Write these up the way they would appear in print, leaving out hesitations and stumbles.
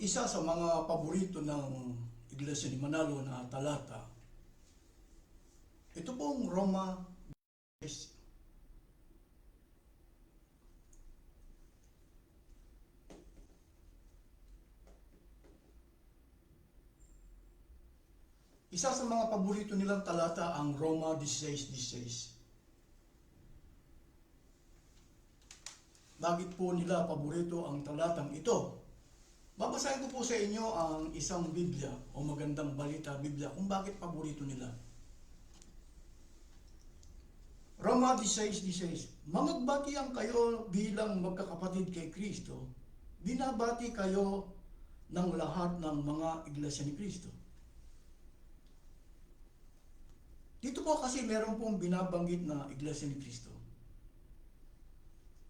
isa sa mga paborito ng Iglesia ni Manalo na talata, ito pong Roma 10. Isa sa mga paborito nilang talata ang Roma 16:16. Bakit po nila paborito ang talatang ito? Babasahin ko po sa inyo ang isang Biblia o magandang balita Biblia kung bakit paborito nila. Roma 16:16. Mangagbati ang kayo bilang magkakapatid kay Kristo. Binabati kayo ng lahat ng mga iglesia ni Kristo. Dito po kasi meron pong binabanggit na iglesia ni Kristo.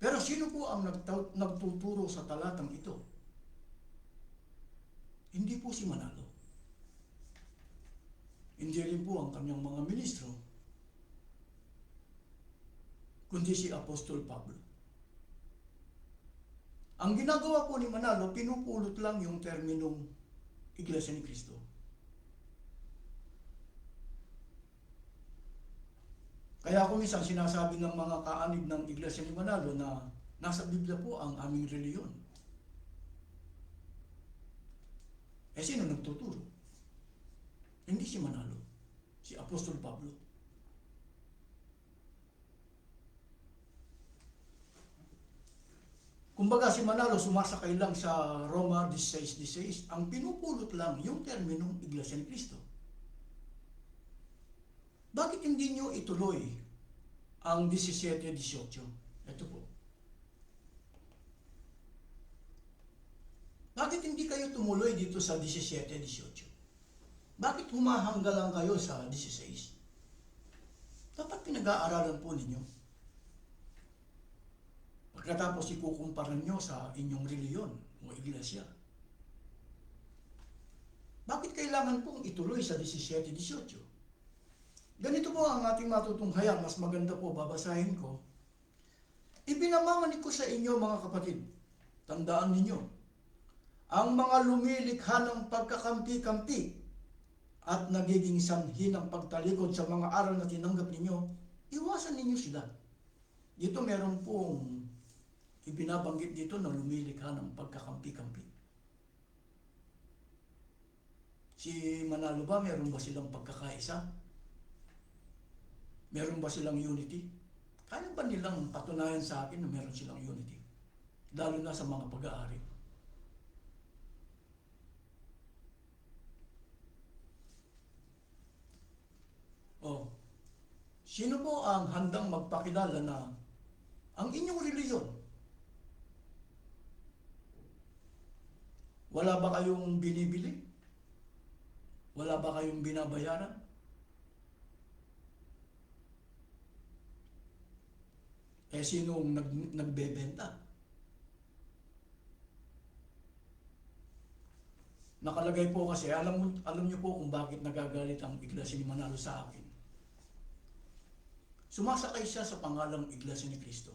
Pero sino po ang nagtuturo sa talatang ito? Hindi po si Manalo. Hindi rin po ang kanyang mga ministro, kundi si Apostol Pablo. Ang ginagawa po ni Manalo, pinupulot lang yung terminong Iglesia ni Cristo. Kaya kung minsan sinasabi ng mga kaanib ng Iglesia ni Manalo na nasa Biblia po ang aming reliyon. Eh sino nagtuturo? Hindi si Manalo, si Apostol Pablo. Kumbaga si Manalo sumasakay lang sa Roma 16:16, ang pinupulot lang yung terminong Iglesia ni Cristo. Bakit hindi nyo ituloy ang 17:18? Ito po. Bakit hindi kayo tumuloy dito sa 17:18? Bakit humahangga lang kayo sa 16? Dapat pinag-aaralan po ninyo. Pagkatapos ikukumpara nyo sa inyong reliyon o iglesia. Bakit kailangan pong ituloy sa 17:18? Ganito po ang ating matutunghayan, mas maganda po babasahin ko. Ipinamamanig ko sa inyo mga kapatid, tandaan ninyo, ang mga lumilikha ng pagkakampi-kampi at nagiging sanhi ng pagtalikod sa mga aral na tinanggap ninyo, iwasan ninyo sila. Dito meron pong ibinabanggit dito na lumilikha ng pagkakampi-kampi. Si Manalo ba, meron ba silang pagkakaisa? Meron ba silang unity? Kaya ba nilang patunayan sa akin na meron silang unity? Lalo na sa mga pag-aari. Oh, sino po ang handang magpakilala na ang inyong reliyon? Wala ba kayong binibili? Wala ba kayong binabayaran? Eh, sinong nagbebenta? Nakalagay po kasi, alam niyo po kung bakit nagagalit ang Iglesia ni Manalo sa akin. Sumasakay siya sa pangalang Iglesia ni Cristo.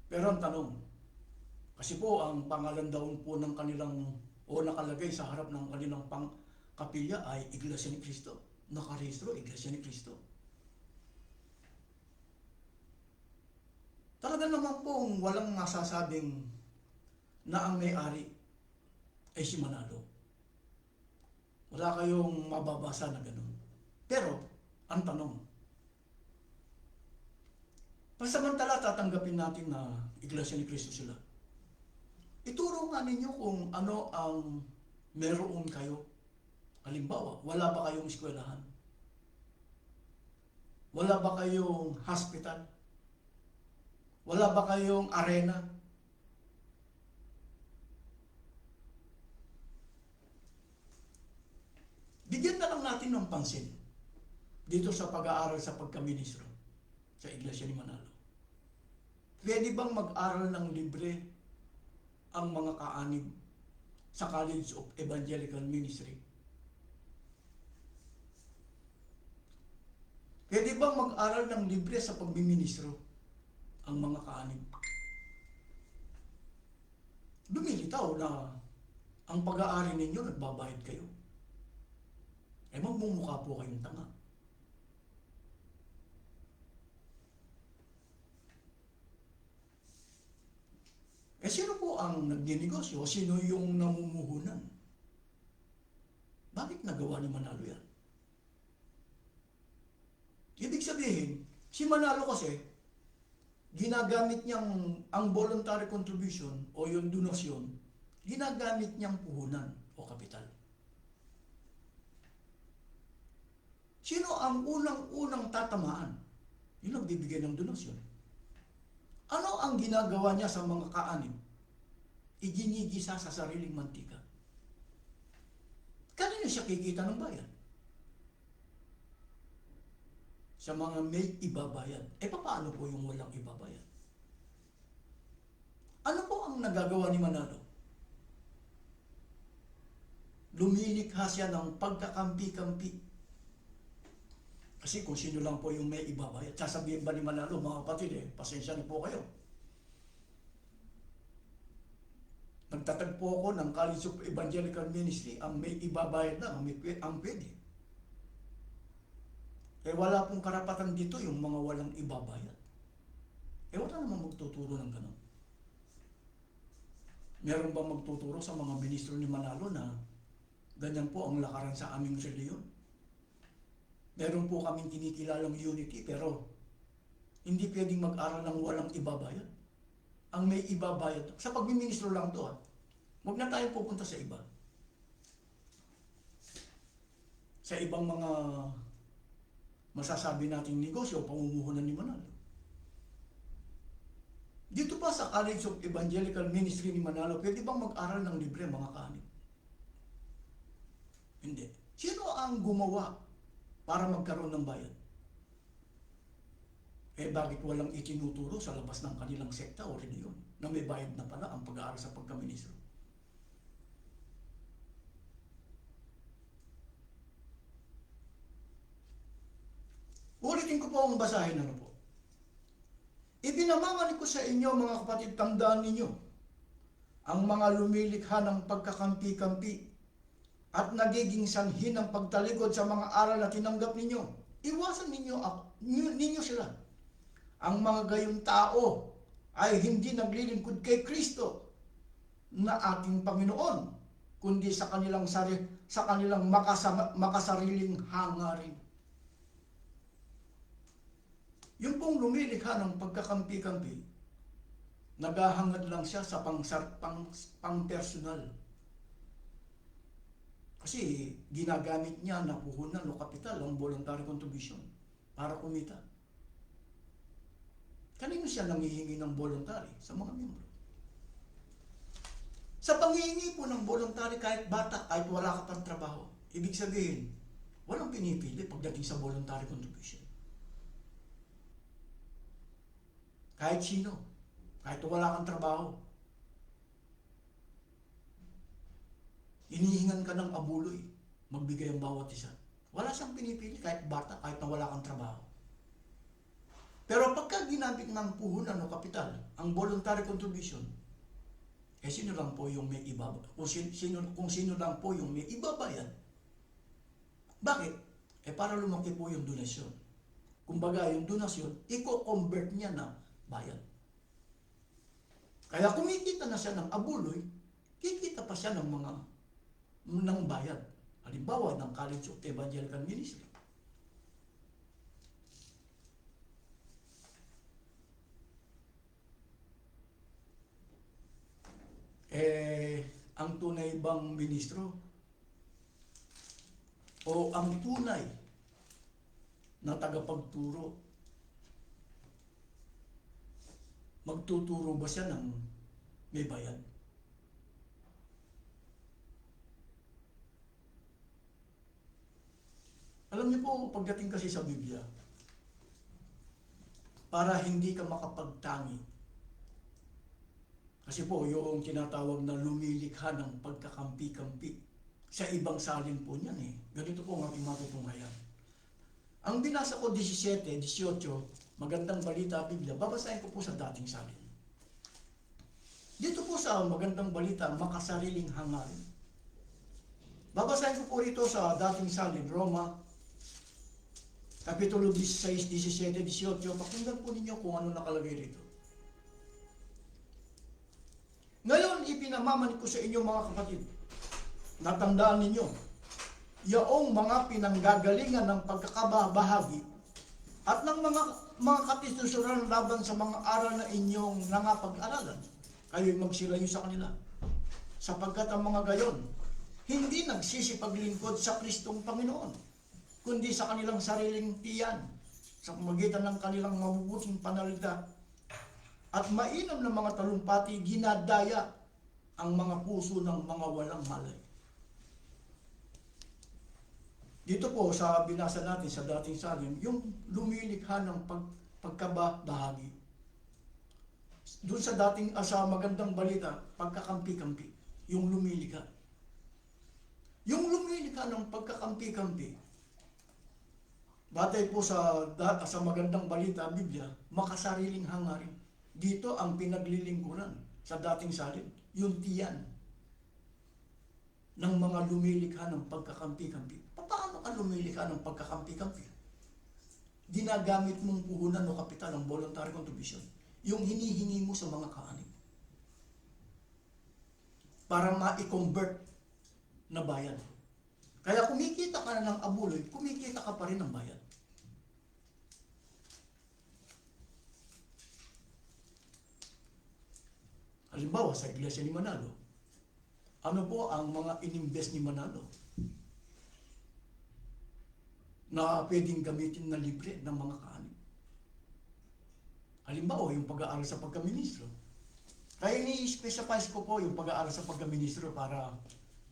Pero ang tanong, kasi po ang pangalan daw po ng kanilang, o nakalagay sa harap ng kanilang kapilya ay Iglesia ni Cristo. Nakarehistro, Iglesia ni Cristo. Talaga naman pong walang masasabing na ang may-ari ay si Manalo. Wala kayong mababasa na ganun. Pero, ang tanong, pasamantala tatanggapin natin na Iglesia ni Cristo sila. Ituro nga ninyo kung ano ang meron kayo. Halimbawa, wala ba kayong eskwelahan? Wala ba kayong hospital? Wala ba kayong arena? Bigyan na lang natin ng pansin dito sa pag-aaral sa pagkaministro sa Iglesia ni Manalo. Pwede bang mag-aral ng libre ang mga kaanib sa College of Evangelical Ministry? Pwede bang mag-aral ng libre sa pagmiministro ang mga kaanib? bitaw na ang pag-aari ninyo, nagbabayad kayo. Magmumukha po kayong tanga. Sino po ang nagninegosyo? Sino yung namumuhunan? Bakit nagawa ni Manalo yan? Ibig sabihin, si Manalo kasi, ginagamit niyang ang voluntary contribution o yung donasyon, ginagamit niyang puhunan o kapital. Sino ang unang-unang tatamaan? Yun ang bibigyan ng donasyon. Ano ang ginagawa niya sa mga kaanib? Iginigisa sa sariling mantika. Kanino siya kikita ng bayan? Sa mga may ibabayad. Paano po yung walang ibabayad? Ano po ang nagagawa ni Manalo? Lumilikha siya ng pagkakampi-kampi. Kasi kung sino lang po yung may ibabayad, sasabihin ba ni Manalo, mga kapatid, pasensya na po kayo. Nagtatagpo ako ng College of Evangelical Ministry, ang may ibabayad na, ang pwede. Wala pong karapatan dito yung mga walang ibabayad. Wala namang magtuturo ng ganun. Meron bang magtuturo sa mga ministro ni Manalo na ganyan po ang lakaran sa aming reliyon? Meron po kaming kinikilalang unity, pero hindi pwedeng mag-aral ng walang ibabayad. Ang may ibabayad, sa pagmiministro lang to, huwag na tayo pupunta sa iba. Sa ibang mga masasabi nating negosyo, pamumuhunan ni Manalo. Dito pa sa College of Evangelical Ministry ni Manalo, pwede bang mag-aral ng libre mga kaanib? Hindi. Sino ang gumawa para magkaroon ng bayad? Bakit walang itinuturo sa labas ng kanilang sekta o reliyon na may bayad na pala ang pag-aaral sa pagkaministro? Ulitin ko po ang basahin, ano po. Ibinamamani ko sa inyo, mga kapatid, tandaan ninyo, ang mga lumilikha ng pagkakampi-kampi at nagiging sanhi ng pagtalikod sa mga aral na tinanggap ninyo. Iwasan ninyo sila. Ang mga gayong tao ay hindi naglilingkod kay Kristo na ating Panginoon, kundi sa kanilang makasariling hangarin. Yung pong lumilikha ng pagkakampi-kampi, naghahangad lang siya sa pang-personal. Kasi ginagamit niya na puhunan o kapital ang voluntary contribution para kumita. Kanino siya nangihingi ng voluntary? Sa mga miyembro. Sa panghihingi po ng voluntary, kahit bata, kahit wala ka pang trabaho, ibig sabihin, walang pinipili pagdating sa voluntary contribution. Kahit sino, kahit wala kang trabaho, inihingan ka ng abuloy, magbigay ang bawat isa. Wala siyang pinipili, kahit bata, kahit na wala kang trabaho. Pero pagka ginamit ng puhunan o kapital, ang voluntary contribution, sino lang po yung may ibabayad? Kung sino lang po yung may ibabayad. Bakit? Para lumaki po yung donasyon. Kumbaga, yung donasyon, i-convert niya na bayad. Kaya kumikita na siya ng abuloy, kikita pa siya ng bayad. Halimbawa, ng College of Evangelical Ministry. Ang tunay bang ministro o ang tunay na tagapagturo, magtuturo ba siya ng may bayad? Alam niyo po, pagdating kasi sa Biblia, para hindi ka makapagtangi, kasi po, yung tinatawag na lumilikha ng pagkakampi-kampi, sa ibang salin po niyan Ganito po ang aking matutunghayan. Ang binasa ko 17, 18, magandang balita Biblia, babasahin ko po sa dating salin. Dito po sa magandang balita, makasariling hangarin. Babasahin ko po rito sa dating salin, Roma, Kapitulo 16, 17, 18. Pakinggan po ninyo kung ano nakalagay rito. Ngayon, ipinamaman ko sa inyo mga kapatid, natandaan ninyo, yaong mga pinanggagalingan ng pagkakabahagi at ng mga katisusuran laban sa mga aral na inyong nangapag-aralan, kayo'y magsilayo sa kanila. Sapagkat ang mga gayon, hindi nagsisipaglingkod sa Kristong Panginoon, kundi sa kanilang sariling tiyan, sa pamagitan ng kanilang mabubuting panalita at mainam na mga talumpati, ginadaya ang mga puso ng mga walang malay. Dito po sa binasa natin sa dating salin, yung lumilikha ng pagkabahagi. Doon sa dating sa magandang balita, pagkakampi-kampi, yung lumilikha. Yung lumilikha ng pagkakampi-kampi, batay po sa magandang balita, Biblia, makasariling hangarin. Dito ang pinaglilingkuran sa dating salin, yung tiyan ng mga lumilikha ng pagkakampi-kampi. Paano ka lumilikha ng pagkakampi-kampi? Ginagamit mong puhunan o kapital ng voluntary contribution, yung hinihingi mo sa mga kaanib para ma-convert na bayan. Kaya kumikita ka na ng abuloy, kumikita ka pa rin ng bayan. Halimbawa, sa Iglesia ni Manalo, ano po ang mga inimbest ni Manalo na pwedeng gamitin na libre ng mga kaanib? Halimbawa, yung pag-aaral sa pagkaministro. Kaya ni-specifies ko po yung pag-aaral sa pagkaministro para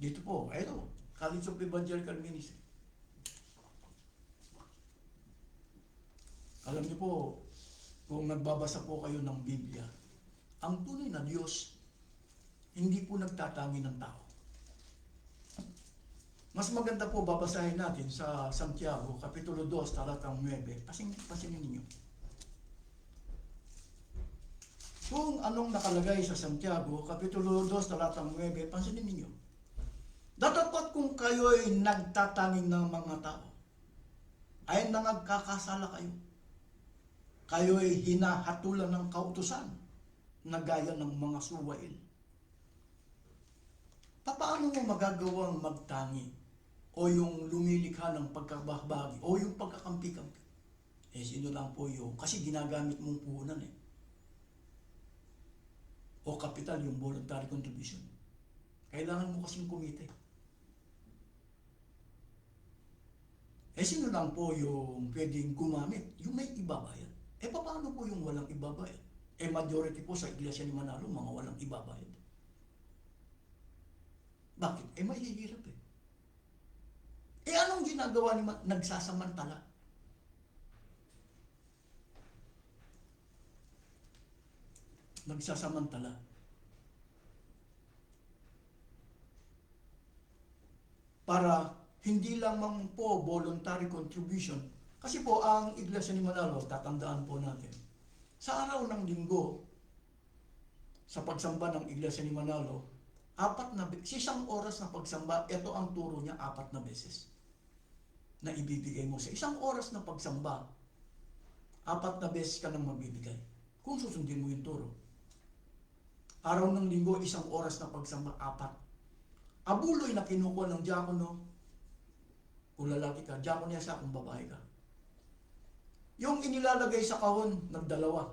dito po, ito, College of Evangelical Ministry. Alam niyo po, kung nagbabasa po kayo ng Biblia, ang tunay na Diyos, hindi po nagtatangi ng tao. Mas maganda po babasahin natin sa Santiago, Kapitulo 2, talatang 9. Pasinin ninyo. Kung anong nakalagay sa Santiago, Kapitulo 2, talatang 9, pansinin ninyo. Datapat kung kayo'y nagtatanging ng mga tao, ay nangagkakasala kayo. Kayo'y hinahatulan ng kautusan na gaya ng mga suwail. Paano mo magagawang magtangi o yung lumilikha ng pagkabahagi o yung pagkakampi-kampi? Sino lang po yung, kasi ginagamit mong puhunan o kapital, yung voluntary contribution. Kailangan mo kasing kumite. Sino lang po yung pwedeng gumamit? Yung may ibabayad. Paano po yung walang ibabayad? Majority po sa Iglesia ni Manalo, mga walang ibabayad. Bakit? Mahihirap anong ginagawa ni nagsasamantala? Nagsasamantala. Para hindi lamang po voluntary contribution. Kasi po ang Iglesia ni Manalo, tatandaan po natin, sa araw ng linggo, sa pagsamba ng Iglesia ni Manalo, isang oras na pagsamba, ito ang turo niya, 4 na beses na ibibigay mo. Sa isang oras na pagsamba, 4 na beses ka nang magbibigay. Kung susundin mo yung turo. Araw ng linggo, isang oras na pagsamba, 4. Abuloy na kinukuha ng diakono, kung lalaki ka, diakonesa kung babae ka. Yung inilalagay sa kahon, nagdalawa.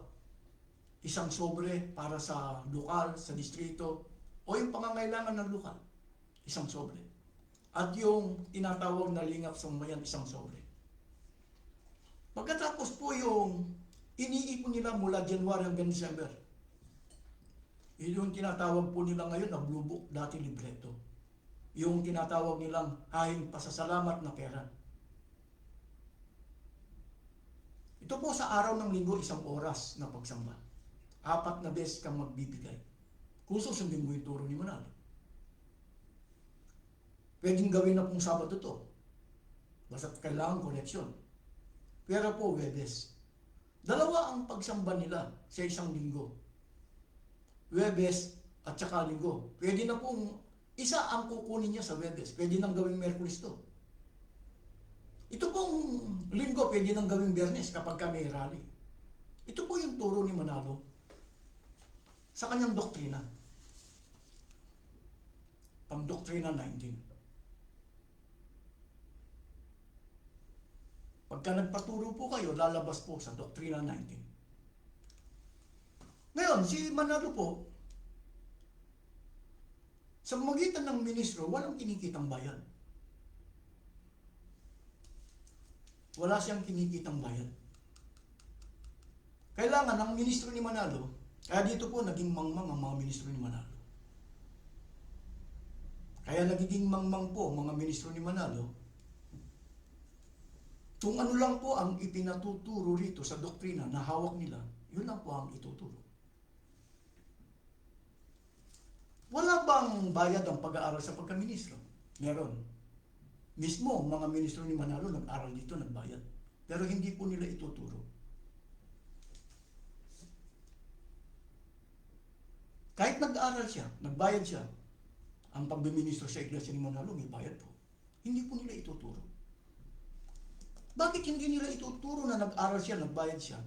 Isang sobre para sa lokal, sa distrito, o yung pangangailangan ng lokal, isang sobre. At yung tinatawag na lingap sa mamayan, isang sobre. Pagkatapos po yung iniipon nila mula January hanggang December, yung tinatawag po nila ngayon na blue book, dati libreto. Yung tinatawag nilang hahing pasasalamat na pera. Ito po sa araw ng linggo, isang oras na pagsamba. 4 na beses kang magbibigay. Kung susundin mo yung turo ni Manalo. Pwedeng gawin na pong Sabado to. Basta kailangan koneksyon. Pero po, Webes. 2 ang pagsamba nila sa isang linggo. Webes at saka linggo. Pwede na pong isa ang kukunin niya sa Webes. Pwede nang gawing Merkulis to. Ito pong linggo, pwede nang gawing Biyernes kapag may rally. Ito po yung turo ni Manalo sa kanyang doktrina. Pang-doktrina 19. Pagka nagpaturo po kayo, lalabas po sa doktrina 19. Ngayon, si Manalo po, sa magitan ng ministro, walang kinikitang bayan. Wala siyang kinikitang bayan. Kailangan ng ministro ni Manalo, kaya dito po naging mangmang ang mga ministro ni Manalo. Kaya nagiging mangmang po mga ministro ni Manalo, kung ano lang po ang ipinatuturo rito sa doktrina na hawak nila, yun lang po ang ituturo. Wala bang bayad ang pag-aaral sa pagkaministro? Meron. Mismo, mga ministro ni Manalo nag-aral dito, nagbayad. Pero hindi po nila ituturo. Kahit nag-aaral siya, nagbayad siya, ang pagbiministro sa iglesia ni Manalo, may bayad po. Hindi po nila ituturo. Bakit hindi nila ituturo na nag-aral siya, nagbayad siya?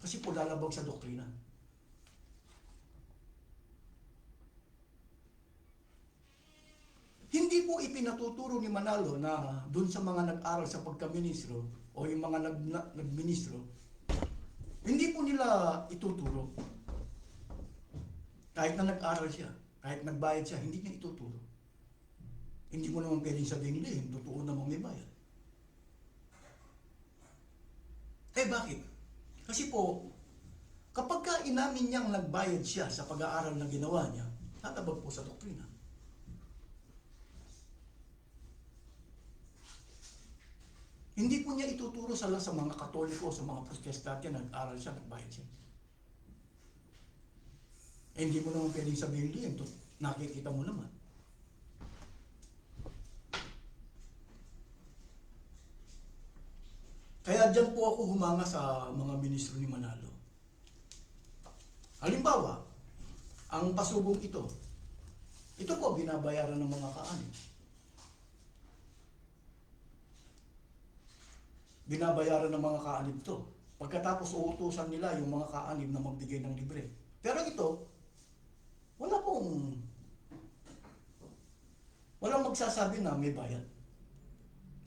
Kasi po lalabag sa doktrina. Hindi po ipinatuturo ni Manalo na dun sa mga nag-aral sa pagkaministro o yung mga nagministro, hindi po nila ituturo. Kahit na nag-aral siya, kahit nagbayad siya, hindi niya ituturo. Hindi mo naman pwedeng sabihin nila, totoo naman may bayad. Bakit? Kasi po, kapag ka inamin niyang nagbayad siya sa pag-aaral na ginawa niya, tatabag po sa doktrina. Hindi po niya ituturo sa mga Katoliko, sa mga Protestante na nag-aral siya, nagbayad siya. Hindi mo naman pwedeng sabihin din, nakikita mo naman. Kaya dyan po ako humanga sa mga ministro ni Manalo. Halimbawa, ang pasubong ito po binabayaran ng mga kaanib. Binabayaran ng mga kaanib to. Pagkatapos uutusan nila yung mga kaanib na magbigay ng libre. Pero ito, walang magsasabi na may bayad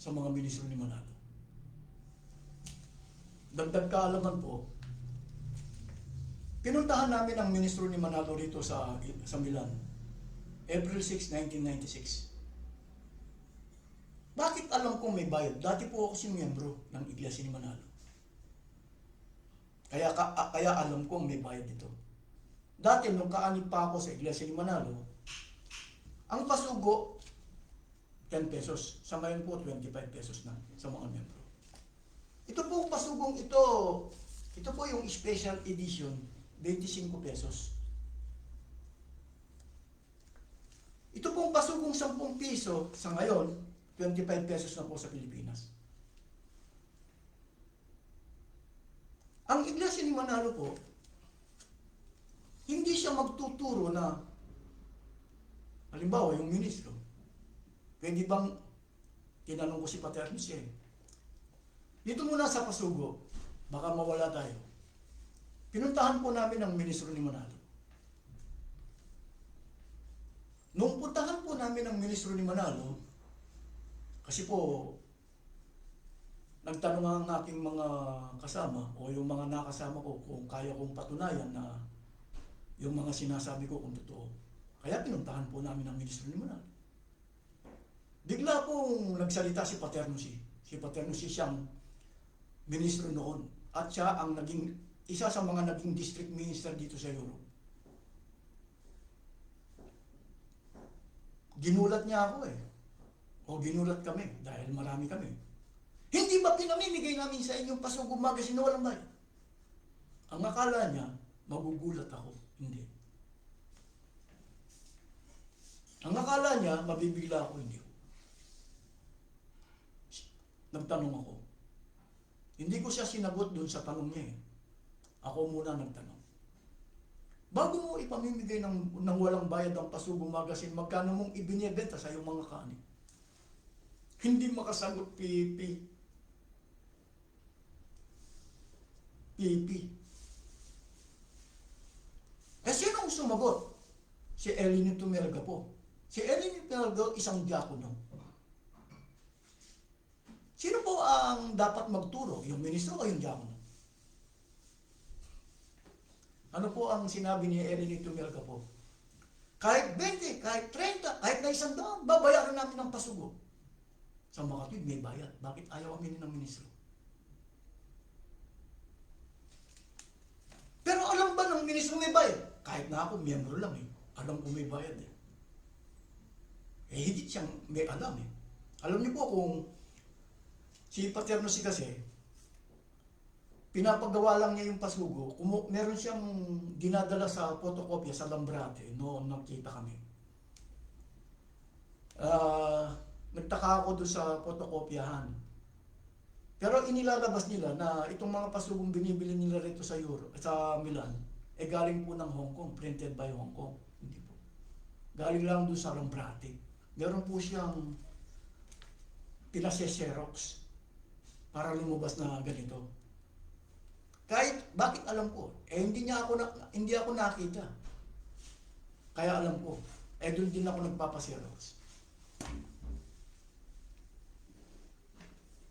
sa mga ministro ni Manalo. Dagdag kaalaman po, pinuntahan namin ang ministro ni Manalo rito sa Milan, April 6, 1996. Bakit alam kong may bayad? Dati po ako si miyembro ng iglesia ni Manalo. Kaya alam kong may bayad dito. Dati nung kaanib pa ako sa iglesia ni Manalo, ang pasugo, 10 pesos. Sa ngayon po, 25 pesos na sa mga miyembro. Ito po pasugong ito po yung special edition, 25 pesos. Ito pong pasugong 10 piso sa ngayon, 25 pesos na po sa Pilipinas. Ang iglesia ni Manalo po, hindi siya magtuturo na, halimbawa yung ministro, pwede bang, tinanong ko si Paterno siya, dito muna sa pasugo, baka mawala tayo. Pinuntahan po namin ang ministro ni Manalo. Nung puntahan po namin ang ministro ni Manalo, kasi po, nagtanong ang aking mga kasama o yung mga nakasama ko kung kaya kong patunayan na yung mga sinasabi ko kung totoo. Kaya pinuntahan po namin ang ministro ni Manalo. Bigla pong nagsalita si Paterno Si. Si Paterno Si siyang ministro noon. At siya ang isa sa mga naging district minister dito sa Europe. Ginulat niya ako o ginulat kami dahil marami kami. Hindi ba pinamimigay namin sa inyong pasugong magazine na walang bayad? Ang akala niya, magugulat ako. Hindi. Ang akala niya, mabibigla ako. Hindi. Nagtanong ako. Hindi ko siya sinagot dun sa tanong niya. Ako muna nagtanong. Bago mo ipamimigay ng walang bayad ang Pasugo Magazine, magkano mong ibinibenta sa iyong mga kaanib? Hindi makasagot, pipi. Eh, sinong sumagot? Si Eleni Tumelga po. Si Eleni Tumelga, isang diakono. Sino po ang dapat magturo? Yung ministro o yung diakono? Ano po ang sinabi ni Eleni Tumelga po? Kahit 20, kahit 30, kahit na 100, babayaran namin ng Pasugo. Sa mga kapatid, may bayad. Bakit ayaw aminin ng ministro? Pero alam ba ng ministro may bayad? Kahit na ako, miyembro lang eh. Alam ko may bayad eh. Eh, higit siyang may alam eh. Alam niyo po kung si Paterno si kasi, pinapagawa lang niya yung Pasugo, meron siyang dinadala sa photocopy sa Lambrate noon nakita kami. Nagtaka ako doon sa photocopyahan. Pero inilalabas nila na itong mga pasugong binibili nila rito sa sa Milan, eh galing po ng Hong Kong, printed by Hong Kong. Hindi po. Galing lang doon sa Lambrate. Meron po siyang pinase-xerox para lumabas na ganito. Kahit, bakit alam ko? Eh hindi ako nakita. Kaya alam ko. Eh doon din ako nagpapaserox.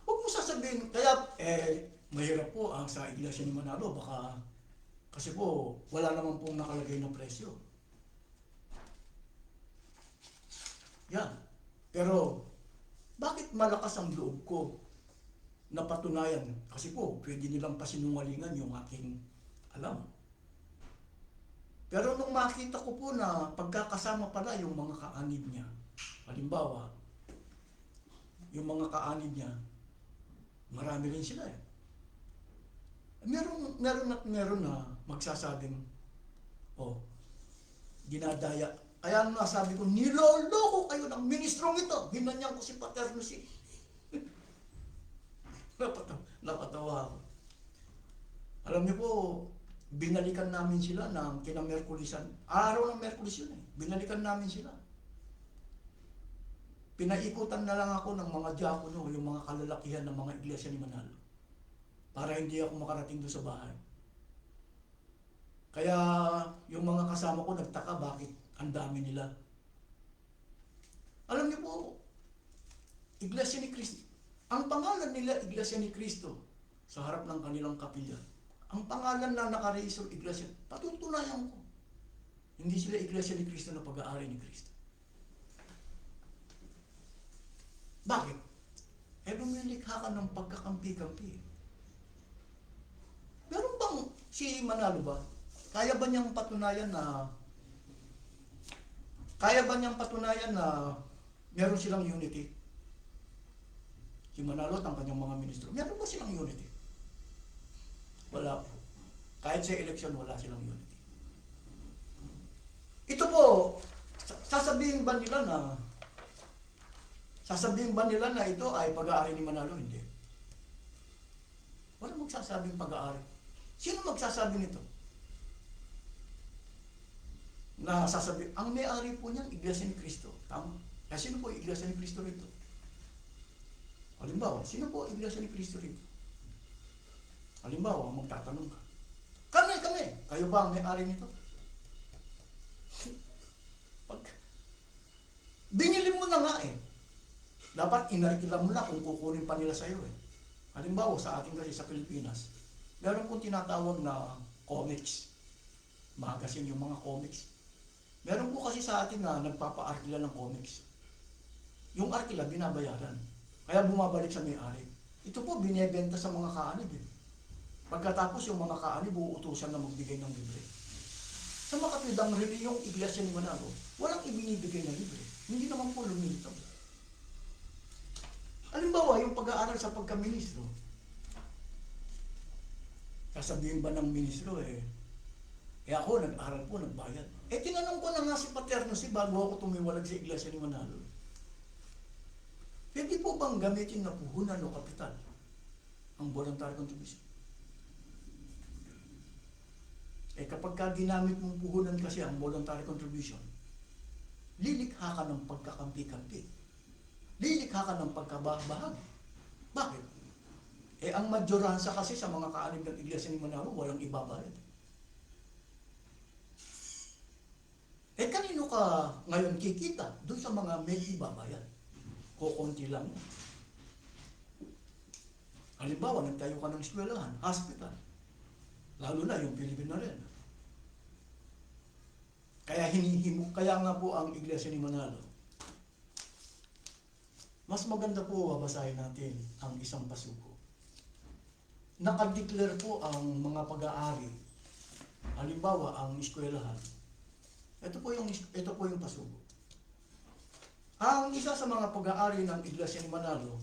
Huwag mo sasabihin, kaya mahirap po ang sa Iglesia ni Manalo, baka kasi po wala naman pong nakalagay na presyo. Yan. Pero bakit malakas ang loob ko na patunayan? Kasi po pwede nilang pasinungalingan yung aking alam. Pero nung makita ko po na pagkakasama pala yung mga kaanib niya, halimbawa, yung mga kaanib niya, marami rin sila eh. Meron na magsasabing, dinadaya. Kaya nga sabi ko, niloloko kayo ng ministrong ito. Hinanyan ko si Paterno si. Napatawa ako. Alam niyo po, binalikan namin sila ng kinamerkulisan. Araw ng Merkulis yun eh. Binalikan namin sila. Pinaikutan na lang ako ng mga diakono, yung mga kalalakihan ng mga iglesia ni Manalo. Para hindi ako makarating doon sa bahay. Kaya yung mga kasama ko nagtaka bakit ang dami nila. Alam niyo po, Iglesia ni Cristo. Ang pangalan nila, Iglesia ni Cristo, sa harap ng kanilang kapilya. Ang pangalan na nakarehiso, Iglesia, patutunayan ko. Hindi sila Iglesia ni Cristo na pag-aari ni Cristo. Bakit? Lumilikha ka ng pagkakampi-kampi. Meron bang si Manalo ba? Kaya ba niyang patunayan na meron silang unity? Si Manalo at ang kanyang mga ministro, meron ba silang unity? Wala po. Kahit sa eleksyon, wala silang unity. Ito po, sasabihin ba nila na ito ay pag-aari ni Manalo? Hindi. Wala magsasabing pag-aari. Sino magsasabi nito? Na sasabi, ang may-ari po niyan, Iglesia ni Cristo. Tama. Kaya sino po Iglesia ni Cristo rito? Halimbawa, sino po Iglesia ni Cristo rito? Halimbawa, magtatanong ka. Kami. Kayo ba ang may-ari nito? Binili mo na nga eh. Dapat inarkila mo na kung kukunin pa nila sa'yo eh. Halimbawa, sa atin kasi sa Pilipinas, meron pong tinatawag na comics. Magazine yung mga comics. Meron po kasi sa atin na nagpapa-arkila ng comics. Yung arkila, binabayaran. Kaya bumabalik sa may-ari. Ito po, binebenta sa mga kaanib eh. Pagkatapos yung mga kaanib, uutusan na magbigay ng libre. Sa makatwid, ang reliyong Iglesia ni Manalo, walang ibinibigay na libre. Hindi naman po lumilitaw. Halimbawa, yung pag-aaral sa pagka-ministro. Sasabihin ba ng ministro ako nag-aral po, nagbayad. Tinanong ko na nga si Paterno si bago ako tumiwalag sa Iglesia ni Manalo. Pwede po bang gamitin na puhunan o kapital ang voluntary contribution? Kapag ka ginamit mong puhunan kasi ang voluntary contribution, lilikha ka ng pagkakampi-kampi. Lilikha ka ng pagkabahagi. Bakit? Ang madyoransa kasi sa mga kaanim ng iglesia ni Manalo, walang ibabayad. Kanino ka ngayon kikita? Doon sa mga may ibabayad. Kukunti lang. Halimbawa, nagtayo ka ng eskwelahan, hospital. Lalo na yung Pilipino rin. Kaya nga po ang iglesia ni Manalo. Mas maganda po babasahin natin ang isang pasuko. Nakadeclare po ang mga pag-aari. Halimbawa, ang eskwelahan. Ito po yung pasuko. Ang isa sa mga pag-aari ng iglesia ni Manalo,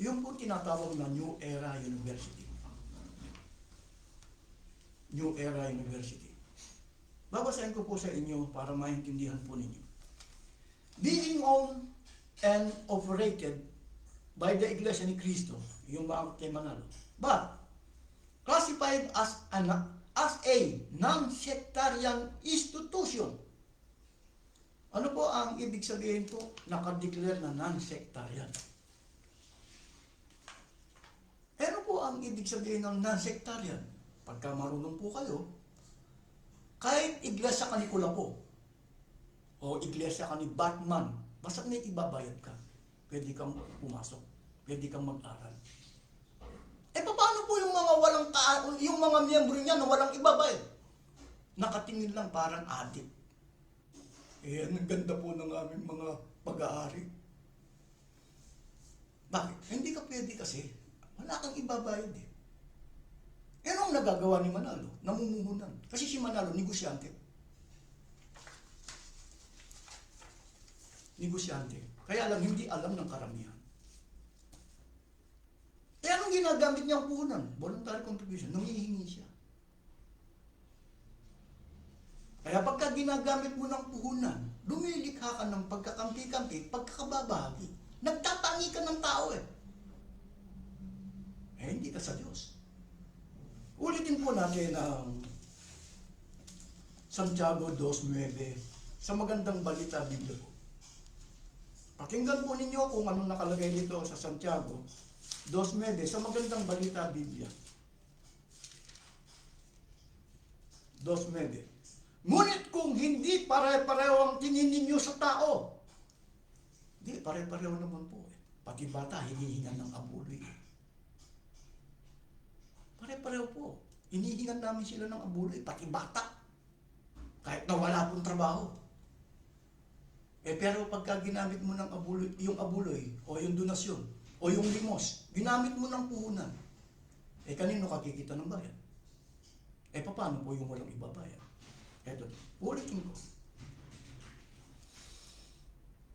yung po tinatawag na New Era University. New Era University. Babasahin ko po sa inyo para maintindihan po ninyo. Being owned and operated by the Iglesia ni Cristo, yung mga kay Manalo, but classified as a non-sectarian institution. Ano po ang ibig sabihin po? Nakadeclare na non-sectarian. Ano po ang ibig sabihin ng non-sectarian? Pagka marunong po kayo, kahit iglesia ka ni Kulapo, o iglesia ka ni Batman, basta may ibabayad ka, pwede kang pumasok, pwede kang mag-aral. Paano po yung mga yung mga miyembro niya na walang ibabayad? Nakatingin lang parang adik. Ang ganda po ng aming mga pag-aari. Bakit? Hindi ka pwede kasi. Wala kang ibabayad eh. Ano ang nagagawa ni Manalo? Namumuhunan. Kasi si Manalo, negosyante. Negosyante. Kaya lang, hindi alam ng karamihan. Anong ginagamit niya ang puhunan? Voluntary contribution. Nangihingi siya. Kaya pagka ginagamit mo ng puhunan, lumilikha ka ng pagkakampi-kampi, pagkakababahagi. Nagtatangi ka ng tao eh. Hindi ka sa Diyos. Ulitin po natin ang Santiago 2:9 sa magandang balita Biblia po. Pakinggan po ninyo kung anong nakalagay dito sa Santiago 2:9 sa magandang balita Biblia. 2:9. Ngunit kung hindi pare-pareho ang tingin ninyo sa tao, hindi, pare-pareho naman po eh. Pati bata, hinihingan ng abuloy. Pare-pareho po. Hinihingan namin sila ng abuloy, pati bata. Kahit na wala pong trabaho. Pero pagka ginamit mo ng abuloy, yung abuloy, o yung donasyon, o yung limos, ginamit mo ng puhunan, kanino kakikita ng bayan? Paano po yung walang ibabayan? Eto, ulitin ko.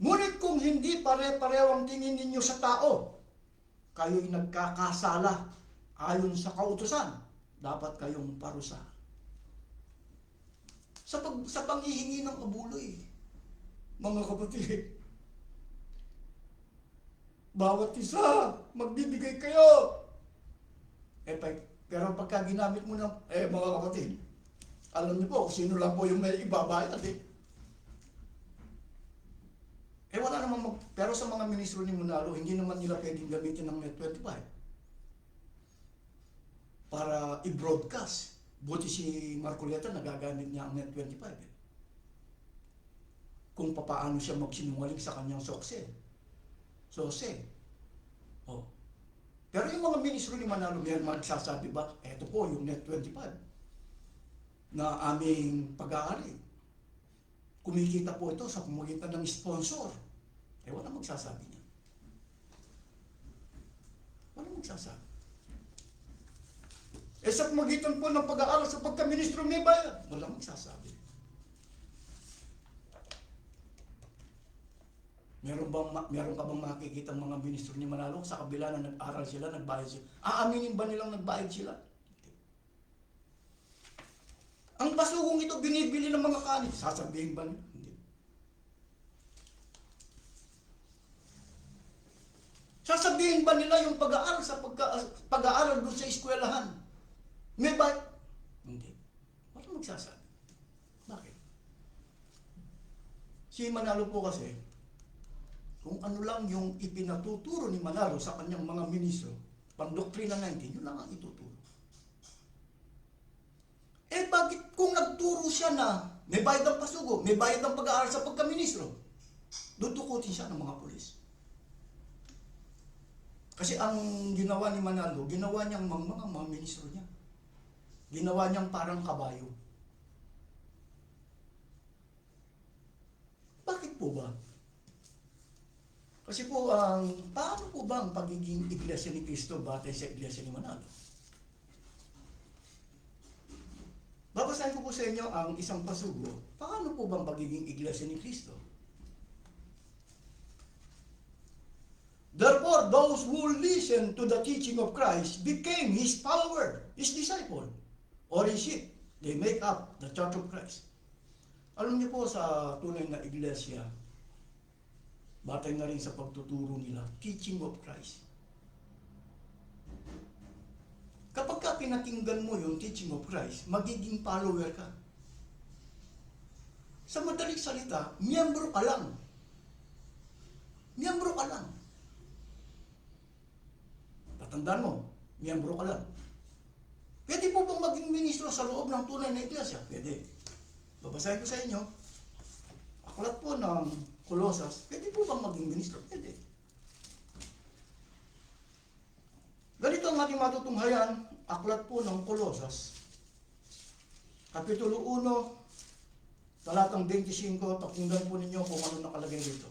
Ngunit kung hindi pare-pareho ang tingin ninyo sa tao, kayo'y nagkakasala ayon sa kautusan, dapat kayong parusa. Sa panghihingi ng abuloy, mga kapatid, bawat isa, magbibigay kayo. Pero pagka ginamit mo ng, mga kapatid, alam niyo po, sino lang po yung may ibabayad eh. Wala naman pero sa mga ministro ni Manalo, hindi naman nila pwedeng gamitin ng Net 25 para i-broadcast. Buti si Marcoleta nagagamit niya ang Net 25 eh. Kung papaano siya magsinungaling sa kanyang sose. Pero yung mga ministro ni Manalo, may magsasabi ba, eto po yung Net 25 na aming pag-aari. Kumikita po ito sa pamagitan ng sponsor. Wala magsasabi niya. Wala magsasabi. Sa pamagitan po ng pag-aaral sa pagka-ministro may bayad. Wala magsasabi. Meron ka bang makikita mga ministro ni Manalo sa kabila na nag-aral sila, nagbayad sila? Aaminin ba nilang nagbayad sila? Ang basugong ito, binibili ng mga kanin. Sasabihin ba nila? Hindi. Sasabihin ba nila yung pag-aaral pag-aaral doon sa eskwelahan? May bayad? Hindi. Wala magsasabi. Bakit? Si Manalo po kasi, kung ano lang yung ipinatuturo ni Manalo sa kanyang mga ministro, Pandoktrina 19, yun lang ang ituturo. Eh bakit kung nagturo siya na may bayad ng pasugo, may bayad ng pag-aaral sa pagkaministro, dudukutin siya ng mga pulis. Kasi ang ginawa ni Manalo, ginawa niyang mga ministro niya. Ginawa niyang parang kabayo. Bakit po ba? Kasi po, paano po ba ang pagiging iglesia ni Cristo batay sa iglesia ni Manalo? Babasahin ko po sa inyo ang isang pasugo. Paano po bang pagiging iglesia ni Cristo? Therefore, those who listen to the teaching of Christ became His follower, His disciple, or His sheep. They make up the Church of Christ. Alam niyo po sa tunay na iglesia, batay na rin sa pagtuturo nila, teaching of Christ. Kapag ka pinakinggan mo yung teaching of Christ, magiging follower ka. Sa madaling salita, miyembro ka lang. Miyembro ka lang. Tatandaan mo, miyembro ka lang. Pwede po bang maging ministro sa loob ng tunay na iglesia? Pwede. Babasahin ko sa inyo. Aklat po ng Colosas, pwede po bang maging ministro? Pwede. Ganito ang ating matutunghayan, aklat po ng Colosas, Kapitulo 1, talatang 25, pakinggan po ninyo kung ano nakalagay dito.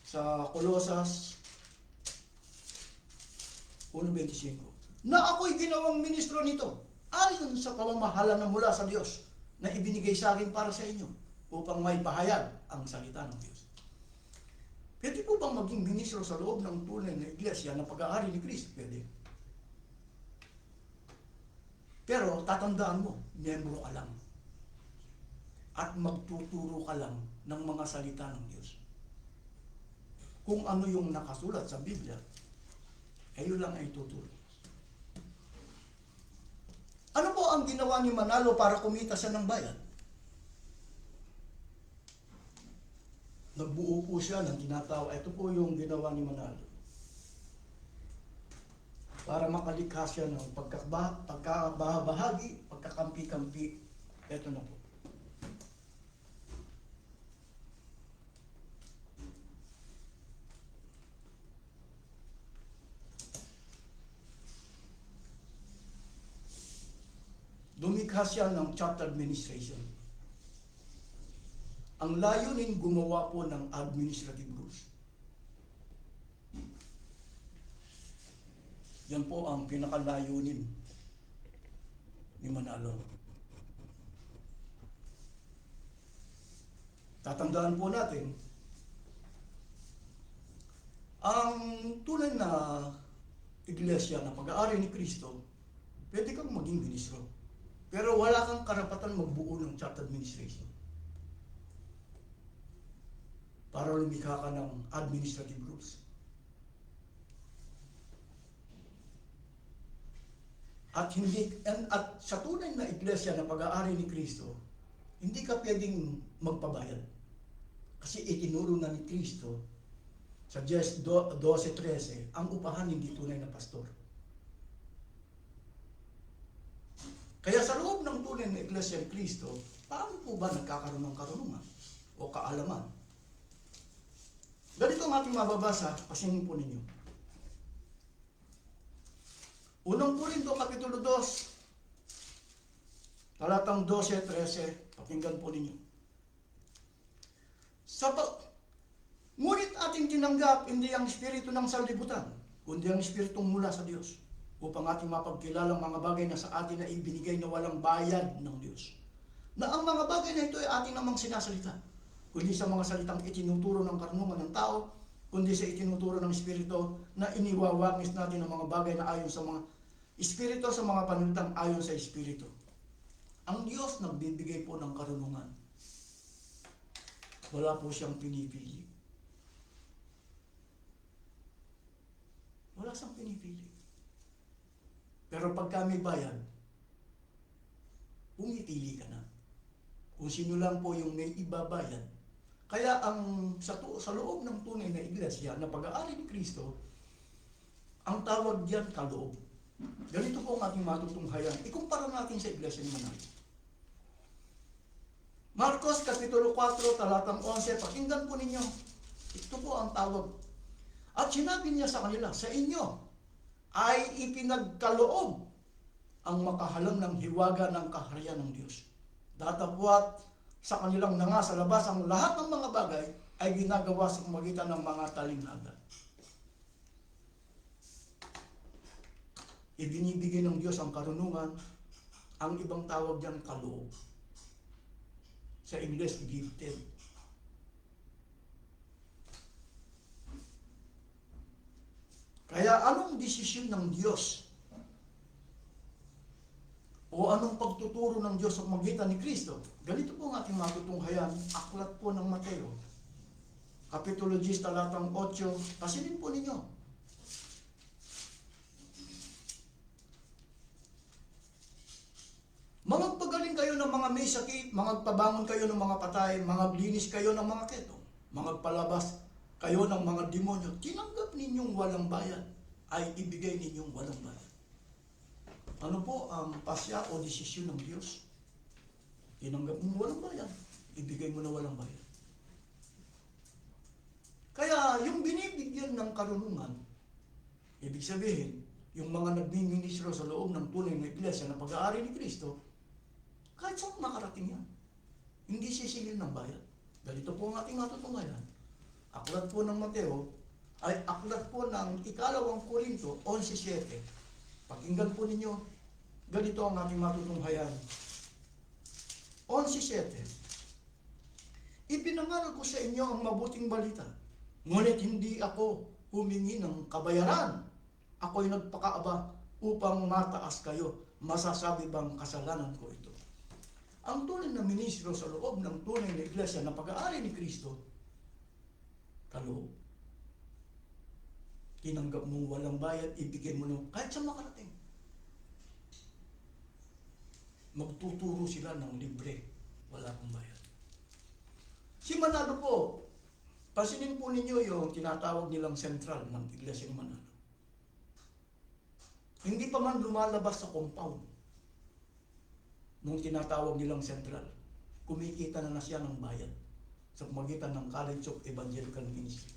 Sa Colosas 1:25. Na ako'y ginawang ministro nito, ayon sa pamamahala na mula sa Diyos, na ibinigay sa akin para sa inyo, upang may pahayag ang salita ng Diyos. Pwede po bang maging ministro sa loob ng tunay na iglesia na pag-aari ni Cristo? Pwede. Pero tatandaan mo, miyembro ka lang. At magtuturo ka lang ng mga salita ng Diyos. Kung ano yung nakasulat sa Biblia, ayun lang ay tuturo. Ano po ang ginawa ni Manalo para kumita siya ng bayad? Nagbuo po siya ng tinatawag. Ito po yung ginawa ni Manalo. Para makalikha siya ng pagkabahagi, pagkakampi-kampi. Ito na po. Lumikha siya ng chapter administration. Ang layunin gumawa po ng administrative rules. Yan po ang pinakalayunin ni Manalo. Tatandaan po natin, ang tunay na iglesia na pag-aari ni Cristo, pwede kang maging ministro. Pero wala kang karapatan magbuo ng chapter administration. Para lumikha ka ng administrative rules. At sa tunay na iglesia na pag-aari ni Cristo, hindi ka pwedeng magpabayad. Kasi itinuro na ni Cristo sa 12:13, ang upahan hindi tunay na pastor. Kaya sa loob ng tunay na iglesia ni Cristo, paano po ba nagkakaroon ng karunungan o kaalaman? Ganito ang ating mababasa, pasingin po ninyo. Unang Korinto, Kapitulo 2, talatang 12-13, pakinggan po ninyo. Ngunit ating tinanggap hindi ang espiritu ng sanlibutan, kundi ang espiritong mula sa Diyos, upang ating mapagkilala ang mga bagay na sa atin na ibinigay na walang bayad ng Diyos. Na ang mga bagay na ito ay ating namang sinasalita, kundi sa mga salitang itinuturo ng karunungan ng tao, kundi sa itinuturo ng Espiritu na iniwawangis natin ang mga bagay na ayon sa mga Espiritu sa mga panalitang ayon sa Espiritu. Ang Diyos nagbibigay po ng karunungan. Wala po siyang pinipili. Wala siyang pinipili. Pero pag kami bayad, pumipili ka na. Kung sino lang po yung may ibabayad. Kaya sa loob ng tunay na iglesia na pag-aari ni Kristo, ang tawag diyan kaloob. Ganito po ang ating matutunghayan. Ikumpara natin sa iglesia ni Manalo. Marcos Kapitulo 4, talatang 11, pakinggan po ninyo. Ito po ang tawag. At sinabi niya sa kanila, sa inyo ay ipinagkaloob ang makahalang ng hiwaga ng kaharian ng Diyos. Datapwat sa kanilang nanga sa labas ang lahat ng mga bagay ay ginagawa sa pamamagitan ng mga talinhaga. Ibinibigay ng Diyos ang karunungan, ang ibang tawag diyan kaloob. Sa English, gifted. Kaya anong desisyon ng Diyos? O anong pagtuturo ng Diyos sa pamamagitan ni Kristo? Ganito po ang ating matutunghayan, aklat po ng Mateo. Kapitulo 10, talatang 8, pasilin po ninyo. Magpagaling kayo ng mga may sakit, magpabangon kayo ng mga patay, maglinis kayo ng mga ketong, magpalabas kayo ng mga demonyo. Tinanggap ninyong walang bayad, ay ibigay ninyong walang bayad. Ano po ang pasya o desisyon ng Diyos? Tinanggap mo walang bayad, ibigay mo na walang bayad. Kaya yung binibigyan ng karunungan, ibig sabihin, yung mga nagmiministro sa loob ng tunay na iglesia na pag-aari ni Kristo, kahit saan makarating yan, hindi sisigil ng bayad. Ganito po ang ating matutunghayan. Aklat po ng Mateo, ay aklat po ng 2 Korinto 11:7. Pakinggan po ninyo, ganito ang ating matutunghayan. 11:7. Ipinangaral ko sa inyo ang mabuting balita, ngunit hindi ako humingi ng kabayaran. Ako'y nagpakaaba upang mataas kayo. Masasabi bang kasalanan ko ito? Ang tunay na ministro sa loob ng tunay na iglesia na pag-aari ni Kristo, kaloob. Tinanggap mong walang bayad, ibigay mo nung kahit sa makarating. Magtuturo sila ng libre, wala pong bayad. Si Manalo po, pasinin po ninyo yung tinatawag nilang sentral ng iglesia ni Manalo. Hindi pa man lumalabas sa compound nung tinatawag nilang sentral, kumikita na siya ng bayad sa pamamagitan ng College of Evangelical Ministry.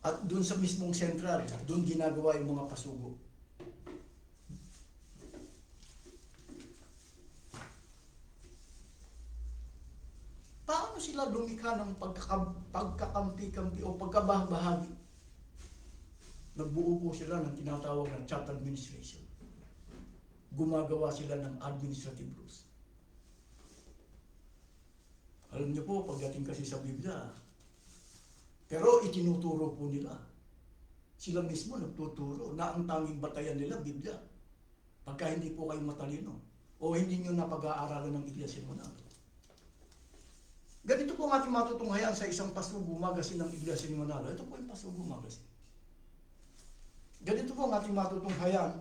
At doon sa mismong sentral, doon ginagawa yung mga pasugo. Paano sila lumikha ng pagkakampi-kampi o pagkabahagi? Nagbuo po sila ng tinatawag ng chapter administration. Gumagawa sila ng administrative rules. Alam niyo po, pagdating kasi sa Biblia, pero itinuturo po nila. Sila mismo nagtuturo na ang tanging batayan nila, Biblia. Pagka hindi po kayo matalino, o hindi nyo napag-aaralan ng iglesia mo na. Ganito po ang ating matutunghayan sa isang Pasugo Magazine ng Iglesia ni Manalo. Ito po yung Pasugo Magazine. Ganito po ang ating matutunghayan.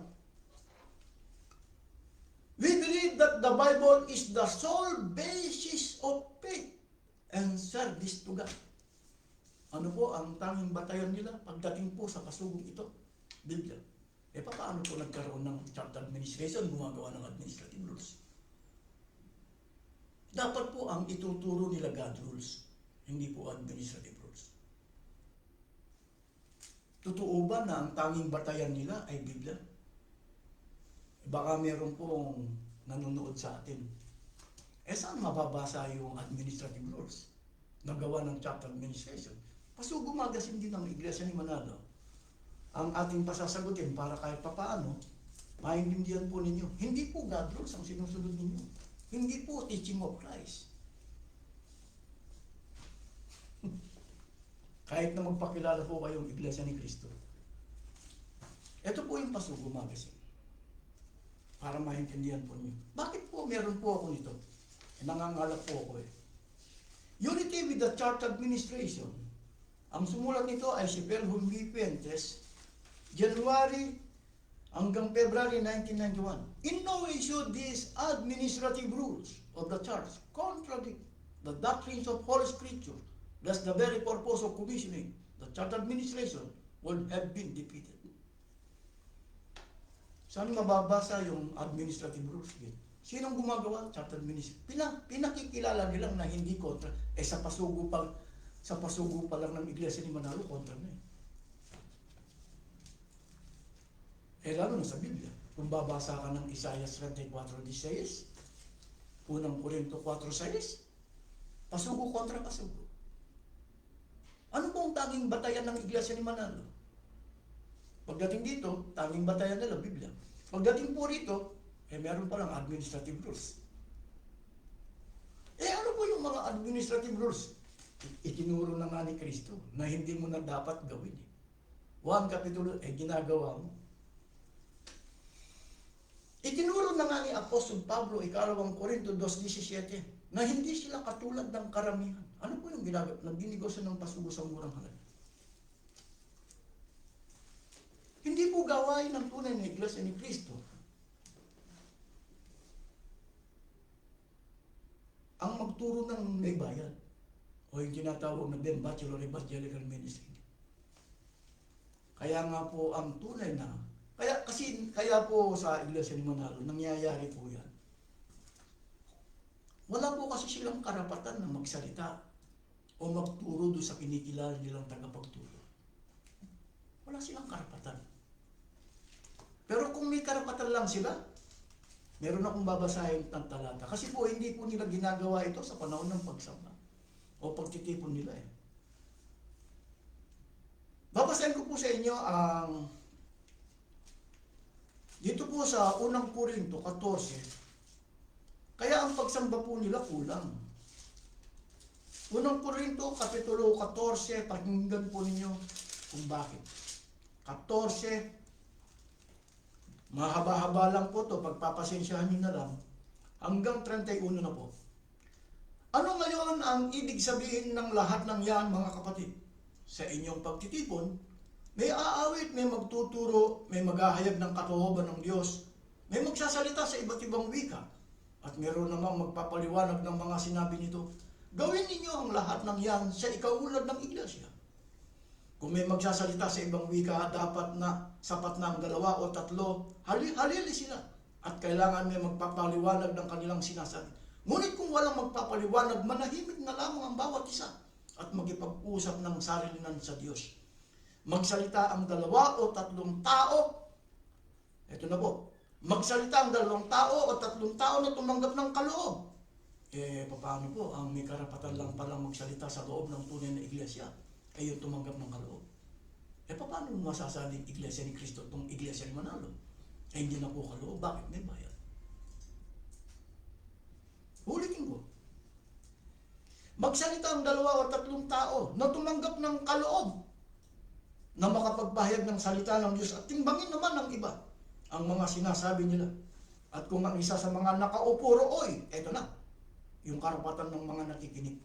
We believe that the Bible is the sole basis of faith and service to God. Ano po ang tanging batayan nila pagdating po sa pasugong ito? Biblia. Paano po nagkaroon ng chapter administration, gumagawa ng administrative rules? Dapat po ang ituturo nila God rules, hindi po administrative rules. Totoo ba na ang tanging batayan nila ay Biblia? Baka meron pong nanonood sa atin. Saan mababasa yung administrative rules? Nagawa ng chapter administration. Pasugo Magazine din ng Iglesia ni Manalo. Ang ating pasasagutin para kahit papaano, maintindihan po ninyo. Hindi po God rules ang sinusunod ninyo. Hindi po teaching of Christ. Kahit na magpakilala po kayong Iglesia ni Kristo. Ito po yung Pasugo Magazine. Para maintindihan po niyo. Bakit po meron po ako nito? Nangangalap po ako eh. Unity with the Church Administration. Ang sumulat nito ay si Belhum B. Fuentes, January hanggang February 1991. In no way should these administrative rules of the church contradict the doctrines of Holy Scripture. Thus, the very purpose of commissioning the church administration would have been defeated. Saan mababasa yung administrative rules? Sinong gumagawa? Church administration. Pinakikilala nilang na hindi kontra. Sa pasugo pa lang ng Iglesia ni Manalo, kontra na lalo na sa Biblia. Kung babasa ka ng Isaiah 34:16, unang Korinto 4:6, pasugo kontra pasugo. Ano pong tanging batayan ng Iglesia ni Manalo? Pagdating dito, tanging batayan nila Biblia. Pagdating po rito, meron pa lang administrative rules. Ano po yung mga administrative rules? Itinuro na nga ni Kristo na hindi mo na dapat gawin. 1 Kapitulo, ginagawa mo. Itinuro na nga ni Apostol Pablo, 2 Korinto 2:17, na hindi sila katulad ng karamihan. Ano po yung ginagawa? Nagdinegosyo ng pasugo sa murang halaga. Hindi po gawain ng tunay na Iglesia ni Kristo ang magturo ng may bayad o yung tinatawag na Bachelor Evangelical Ministry. Kaya nga po ang tunay na kaya po sa Iglesia ni Manalo, nangyayari po yan. Wala po kasi silang karapatan na magsalita o magturo doon sa kinikilala nilang tagapagturo. Wala silang karapatan. Pero kung may karapatan lang sila, meron akong babasahin ng talata. Kasi po hindi po nila ginagawa ito sa panahon ng pagsamba o pagtitipon nila Babasahin ko po sa inyo ang dito po sa unang Korinto 14. Kaya ang pagsamba po nila kulang. Unang Korinto Kapitulo 14, pakinggan po ninyo kung bakit. 14, mahaba-haba lang po to, pagpapasensyahan nyo na lang, hanggang 31 na po. Ano ngayon ang ibig sabihin ng lahat ng yan, mga kapatid? Sa inyong pagtitipon, may aawit, may magtuturo, may maghahayag ng katooban ng Diyos, may magsasalita sa iba't ibang wika, at meron namang magpapaliwanag ng mga sinabi nito. Gawin ninyo ang lahat ng yan sa ikaulad ng Iglesia. Kung may magsasalita sa ibang wika, dapat na sapat na ang 2 o 3, halili sila. At kailangan may magpapaliwanag ng kanilang sinasabi. Ngunit kung walang magpapaliwanag, manahimik na lamang ang bawat isa at magipag-usap ng sarilinan sa Diyos. Magsalita ang 2 o 3 tao. Ito na po. Magsalita ang 2 tao o 3 tao na tumanggap ng kaloob. Paano po? Ang may karapatan lang palang magsalita sa loob ng tunay na iglesia ay yung tumanggap ng kaloob. Paano masasabing Iglesia ni Kristo itong Iglesia ni Manalo? Hindi na po kaloob. Bakit? May bayad. Ulitin ko. Magsalita ang 2 o 3 tao na tumanggap ng kaloob na makapagpahayag ng salita ng Diyos at timbangin naman ng iba ang mga sinasabi nila. At kung ang isa sa mga nakaupo rooy, eto na, yung karapatan ng mga nakikinig.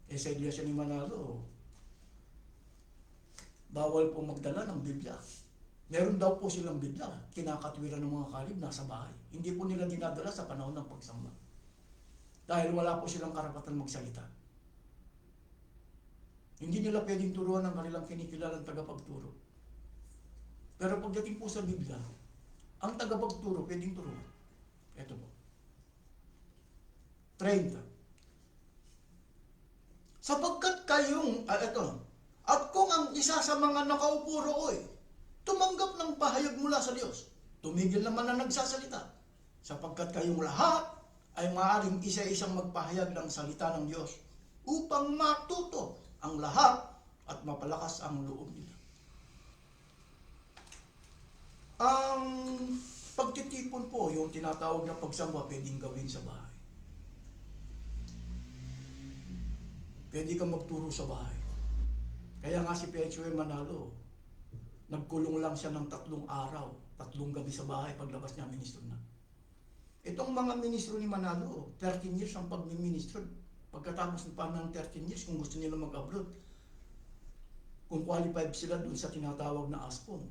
Sa Iglesia ni Manalo, bawal po magdala ng Biblia. Meron daw po silang Biblia, kinakatwiran ng mga kalib nasa bahay. Hindi po nila dinadala sa panahon ng pagsamba. Dahil wala po silang karapatan magsalita. Hindi nila pwedeng turuan ng kanilang kinikilalang tagapagturo. Pero pagdating po sa Biblia, ang tagapagturo pwedeng turuan. Ito po. 30. Sapagkat kayong, at kung ang isa sa mga nakaupo rooy, tumanggap ng pahayag mula sa Diyos, tumigil naman na nagsasalita, sapagkat kayong lahat ay maaaring isa-isang magpahayag ng salita ng Diyos upang matuto ang lahat at mapalakas ang loob nila. Ang pagtitipon po, yung tinatawag na pagsamba, pwedeng gawin sa bahay. Pwede kang magturo sa bahay. Kaya nga si P.H.W. Manalo, nagkulong lang siya ng 3 araw, 3 gabi sa bahay, paglabas niya, ministro na. Itong mga ministro ni Manalo, 13 years ang pagmiministro. Pagkatapos ng 13 years, kung gusto nila mag-abroad, kung qualified sila dun sa tinatawag na ASPON,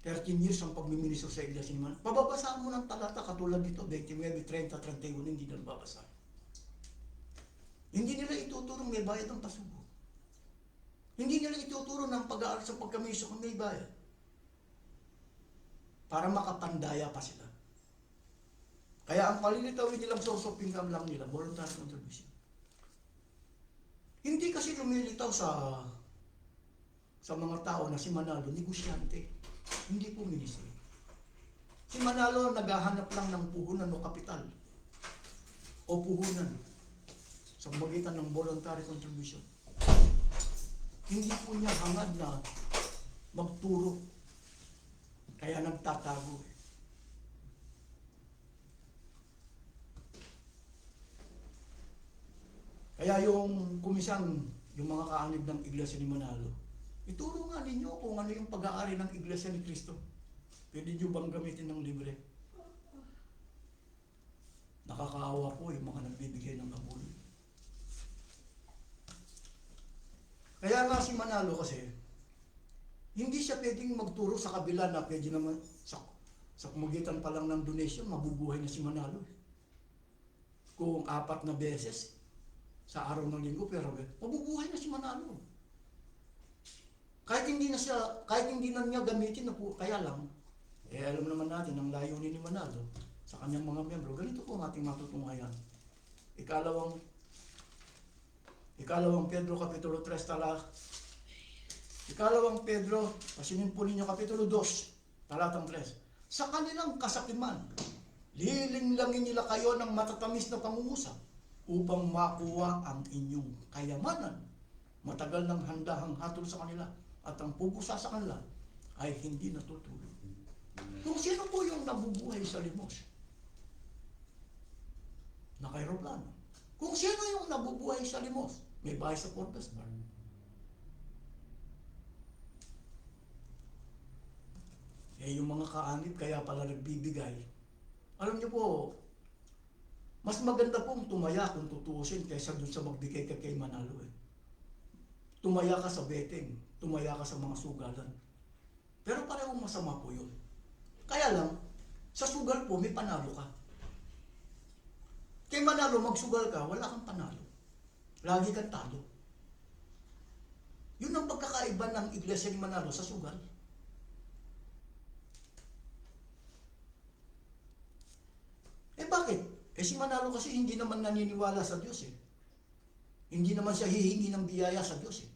13 years ang pagmiminisyo sa Iglesia ni Manalo. Pababasaan mo ng talata katulad dito, 29, 30, 31, hindi na nababasa. Hindi nila ituturo may bayad ang pasubo. Hindi nila ituturo ng pag-aaral sa pagkaminisyo kung may bayad. Para makapandaya pa sila. Kaya ang palilitawin nilang source of income lang nila, voluntary contribution. Hindi kasi lumilitaw sa mga tao na si Manalo, negosyante. Hindi po ministry. Si Manalo naghahanap lang ng puhunan o kapital o puhunan sa magitan ng voluntary contribution. Hindi po niya hangad na magturo. Kaya nagtatago. Kaya yung kumisang, yung mga kaanib ng Iglesia ni Manalo, ituro nga ninyo kung ano yung pag-aari ng Iglesia ni Cristo. Pwede nyo bang gamitin ng libre? Nakakaawa po yung mga nagbibigay ng abul. Kaya nga si Manalo kasi, hindi siya pwedeng magturo sa kabila na pwede naman sa kumagitan pa lang ng donation, mabubuhay na si Manalo. Kung 4 na beses sa araw ng linggo, pero mabubuhay na si Manalo. Kahit hindi na niya gamitin na po, kaya lang, alam naman natin ang layunin ni Manalo sa kanyang mga miyembro. Ganito po ang ating matutunghayan. Ikalawang Pedro Kapitulo 3 Ikalawang Pedro, pasinin po ninyo Kapitulo 2, talatang 3. Sa kanilang kasakiman, lilinglangin nila kayo ng matatamis na pangungusap upang makuha ang inyong kayamanan. Matagal ng handahang hatol sa kanila at ang pupusa sa kanila ay hindi natutulog. Kung sino po yung nabubuhay sa limos? Naka-aeroplano. Kung sino yung nabubuhay sa limos? May bahay sa Portas Bar. Yung mga kaanib kaya pala nagbibigay. Alam niyo po, mas maganda pong tumaya kung tutuusin kaysa dun sa magbigay ka kay Manalo. Tumaya ka sa betting, tumaya ka sa mga sugalan. Pero parehong masama po yun. Kaya lang, sa sugal po may panalo ka. Kay Manalo, magsugal ka, wala kang panalo. Lagi kang talo. Yun ang pagkakaiba ng Iglesia ni Manalo sa sugal. Bakit? Si Manalo kasi hindi naman naniniwala sa Diyos Hindi naman siya hihingi ng biyaya sa Diyos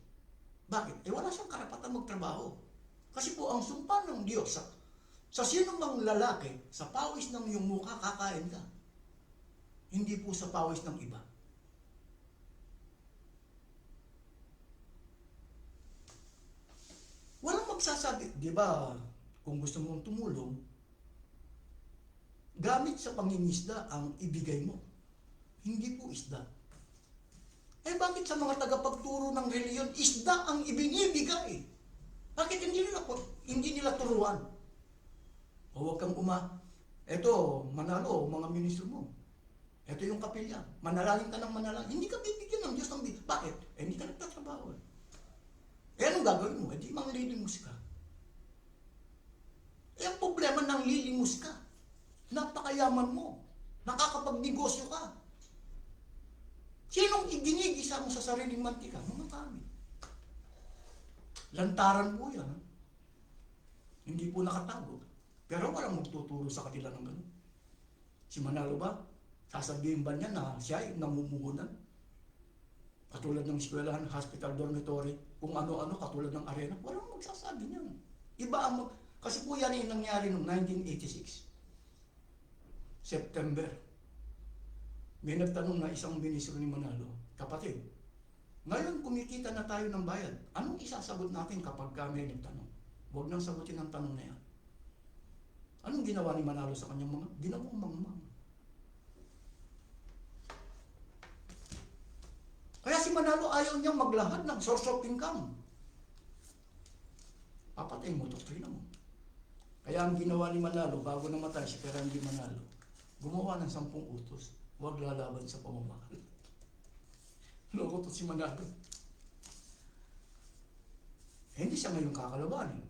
Bakit? Wala siyang karapatan magtrabaho. Kasi po ang sumpa ng Diyos sa sino mang lalaki, sa pawis ng iyong mukha kakain ka. Hindi po sa pawis ng iba. Walang magsasabi, di ba, kung gusto mong tumulong, gamit sa pangingisda ang ibigay mo. Hindi po isda. Bakit sa mga tagapagturo ng reliyon, isda ang ibinibigay? Bakit hindi nila turuan? O huwag kang Eto, Manalo, mga ministro mo. Eto yung kapilya. Manalangin ka ng manalangin. Hindi ka bibigyan ng Diyos ng bibigyan. Bakit? Hindi ka nagtatrabaho anong gagawin mo? Di manglilimus ka. Ang problema ng lilimus ka. Napakayaman mo. Nakakapagnegosyo ka. Sinong iginigisa mo sa sariling mantika? Mga kami. Lantaran po yan. Hindi po nakatago. Pero walang magtuturo sa kanila ng gano'n. Si Manalo ba? Sasabihin ba niya na siya ay namumuhunan? Katulad ng eskwelahan, hospital, dormitory, kung ano-ano, katulad ng arena. Walang magsasabi niyan. Iba ang kasi po yan yung nangyari noong 1986. September. May nagtanong na isang ministro ni Manalo, kapatid, ngayon kumikita na tayo ng bayad. Anong isasagot natin kapag kami nagtanong? Huwag nang sagutin ang tanong na yan. Anong ginawa ni Manalo sa kanyang mga ginawang mangmang? Kaya si Manalo ayaw niyang maglahad ng source of income. Papatay mo, doktrina mo. Kaya ang ginawa ni Manalo, bago namatay si Perandi Manalo, gumawa ng 10 utos, huwag lalaban sa pamamahal. Loko to si Manalo. Hindi siya ngayon kakalabanin.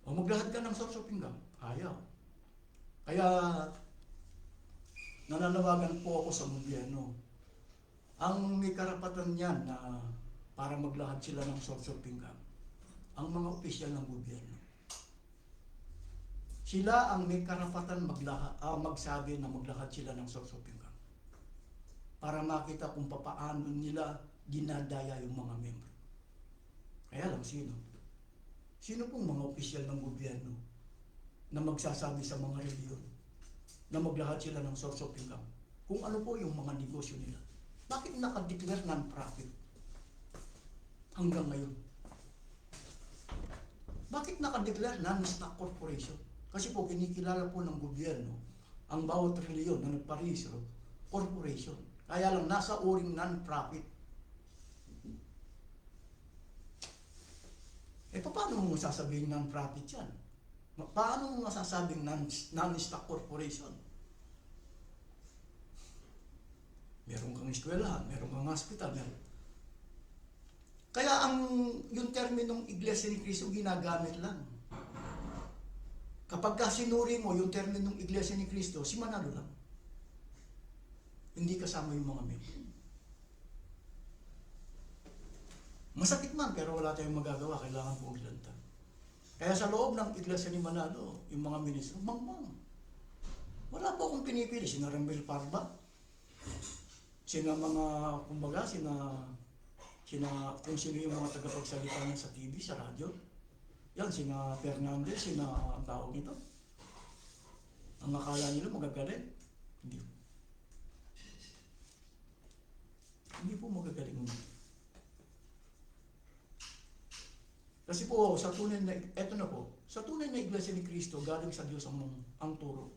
O maglahad ka ng sorso pinggan. Ayaw. Kaya nananawagan po ako sa gobyerno. Ang may karapatan niyan na para maglahad sila ng sorso pinggan, ang mga opisyal ng gobyerno. Sila ang may karapatan magsabi na maglahad sila ng sorso pinggan para makita kung papaano nila dinadaya yung mga membro. Kaya lang sino? Sino pong mga opisyal ng gobyerno na magsasabi sa mga reliyon na maglahad sila ng source of income? Kung ano po yung mga negosyo nila. Bakit nakadeclare non-profit hanggang ngayon? Bakit nakadeclare non-stock corporation? Kasi po kinikilala po ng gobyerno ang bawat reliyon na nagparehistro corporation. Kaya lang nasa uring non-profit. Paano mo masasabihin non-profit yan? Paano mo masasabing non-stock corporation? Meron kang eskwelahan, meron kang hospital, meron. Kaya yung terminong Iglesia ni Cristo ginagamit lang. Kapag sinuri mo yung terminong Iglesia ni Cristo, si Manalo lang. Hindi kasama yung mga membro. Masakit man, pero wala tayong magagawa. Kailangan pong ilanta. Kaya sa loob ng Iglesia ni Manalo, yung mga ministro, mangmang. Wala po akong pinipili. Sina Rambel Parba, sina mga, kumbaga, kung sino yung mga tagapagsalita niya sa TV, sa radyo. Yan, sina Fernandez, sina ang tao nito. Ang akala nila magagaling. Hindi. Hindi po magagaling. Kasi po, sa tunay na, eto na po, sa tunay na Iglesia ni Cristo, galing sa Diyos ang turo.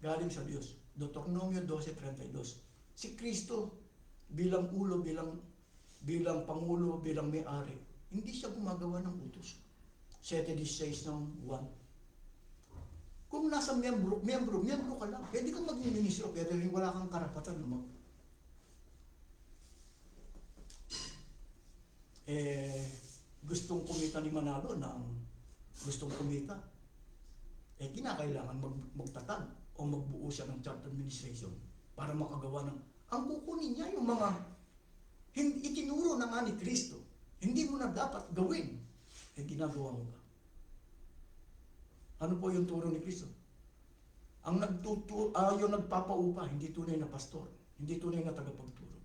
Galing sa Diyos. Deuteronomio 12:32. Si Cristo, bilang ulo, bilang pangulo, bilang may-ari, hindi siya gumagawa ng utos. 7:16 ng 1. Kung nasa miyembro ka lang. Pwede kang maging ministro, pwede rin wala kang karapatan na gustong kumita ni Manalo na gustong kumita. Kinakailangan magtatag o magbuo siya ng chapter administration para makagawa ng, ang kukunin niya yung mga itinuro na nga ni Kristo. Hindi mo na dapat gawin. Ginagawa mo ba? Ano po yung turo ni Kristo? Ang yung nagpapaupa, hindi tunay na pastor, hindi tunay na tagapagturo.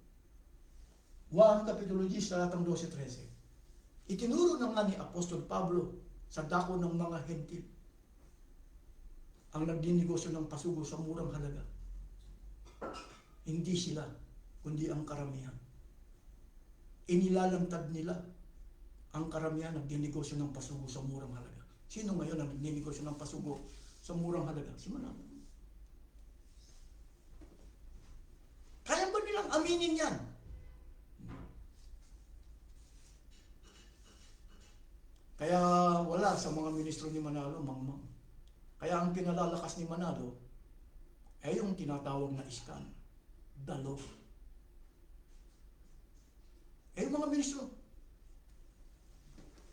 Juan Kapitulo 10, talatang 12-13. Itinuro na nga ni Apostol Pablo sa dako ng mga hentil ang nagdinegosyo ng pasugo sa murang halaga. Hindi sila, kundi ang karamihan. Inilalantad nila ang karamihan nagdinegosyo ng pasugo sa murang halaga. Sino ngayon ang nagdinegosyo ng pasugo sa murang halaga? Si Manalo. Kaya ba nilang aminin yan? Kaya wala sa mga ministro ni Manalo, mangmang. Kaya ang pinalalakas ni Manalo ay yung tinatawag na scam, dalo. Yung mga ministro,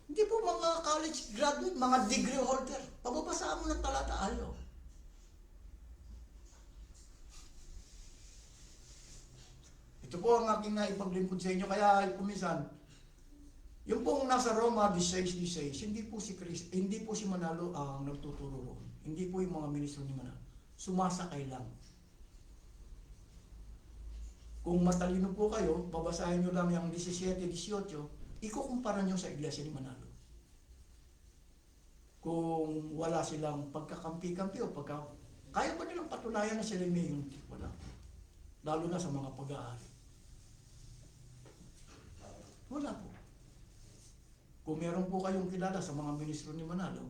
hindi po mga college graduate, mga degree holder. Pababasaan mo ng talata, ayaw. Ito po ang aking naipaglingkod sa inyo. Kaya kuminsan, yung pong nasa Roma 16:16, hindi po si Manalo ang nagtuturo roon. Hindi po yung mga ministro ni Manalo. Sumasakay lang. Kung matalino po kayo, babasahin nyo lang yung 17-18, ikukumpara nyo sa Iglesia ni Manalo. Kung wala silang pagkakampi-kampi o kaya ba nilang patunayan na sila may unity? Wala. Lalo na sa mga pag-aari. Wala po. Kung meron po kayong kilala sa mga ministro ni Manalo,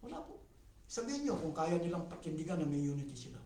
wala po. Sabihin nyo kung kaya nilang pakindigan na may unity sila.